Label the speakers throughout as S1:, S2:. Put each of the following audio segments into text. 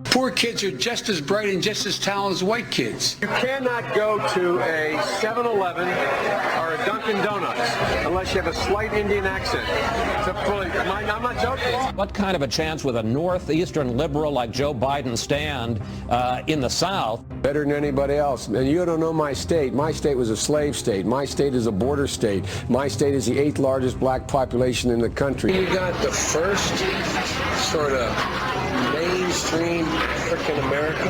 S1: Poor kids are just as bright and just as talented as white kids.
S2: You cannot go to a 7-Eleven or a Dunkin' Donuts unless you have a slight Indian accent. I'm not joking.
S3: What kind of a chance would a northeastern liberal like Joe Biden stand in the South?
S4: Better than anybody else. And you don't know my state. My state was a slave state. My state is a border state. My state is the 8th largest black population in the country.
S1: You got the first sort of mainstream African American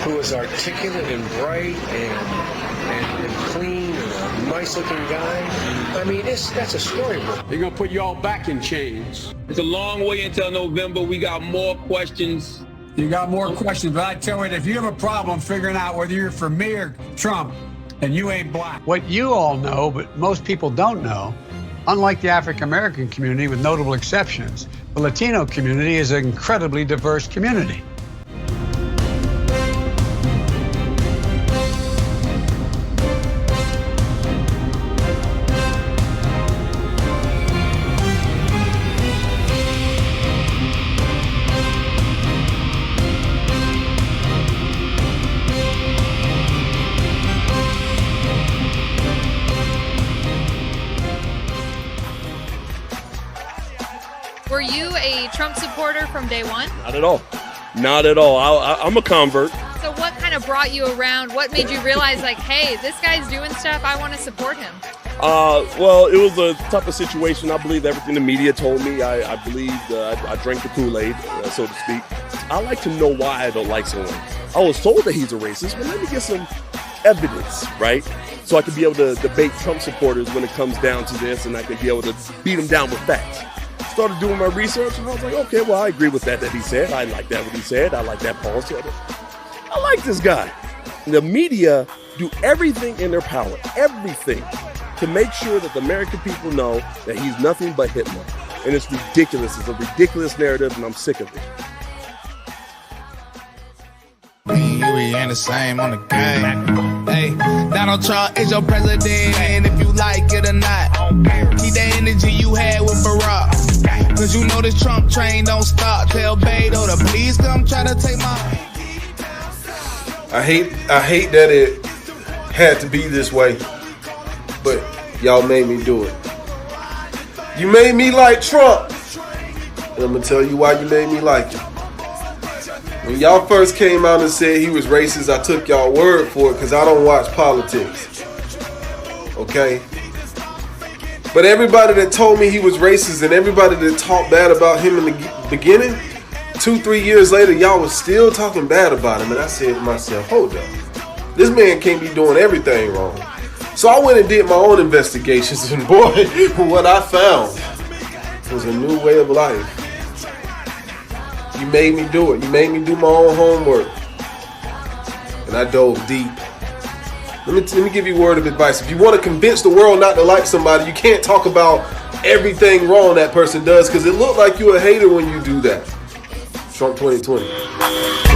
S1: who is articulate and bright and clean and a nice looking guy. I mean, that's a storybook.
S2: They're going to put you all back in chains.
S5: It's a long way until November. We got more questions.
S6: You got more questions, but I tell you, if you have a problem figuring out whether you're for me or Trump, and you ain't black.
S7: What you all know, but most people don't know, unlike the African American community, with notable exceptions, the Latino community is an incredibly diverse community.
S8: Were you a Trump supporter from day one?
S9: Not at all. Not at all. I'm a convert.
S8: So what kind of brought you around? What made you realize, like, hey, this guy's doing stuff, I want to support him?
S9: Well, it was a type of situation. I believed everything the media told me. I believed, I drank the Kool-Aid, so to speak. I like to know why I don't like someone. I was told that he's a racist, but let me get some evidence, right? So I can be able to debate Trump supporters when it comes down to this, and I can be able to beat them down with facts. Started doing my research, and I was like, okay, well, I agree with that he said. I like that what he said. I like that Paul said it. I like this guy. The media do everything in their power, everything, to make sure that the American people know that he's nothing but Hitler. And it's ridiculous. It's a ridiculous narrative, and I'm sick of it.
S10: We ain't the same on the game. Hey, Donald Trump is your president, and if you like it or not, keep that energy you had with Barack. Cause you know this Trump train don't stop. Tell Beto to please come try to take my.
S11: I hate that it had to be this way, but y'all made me do it. You made me like Trump, and I'm gonna tell you why you made me like him. When y'all first came out and said he was racist, I took y'all word for it because I don't watch politics. Okay? But everybody that told me he was racist and everybody that talked bad about him in the beginning, 2-3 years later, y'all was still talking bad about him. And I said to myself, hold up. This man can't be doing everything wrong. So I went and did my own investigations, and boy, what I found was a new way of life. You made me do it. You made me do my own homework. And I dove deep. Let me give you a word of advice. If you want to convince the world not to like somebody, you can't talk about everything wrong that person does, because it looked like you're a hater when you do that. Trump 2020.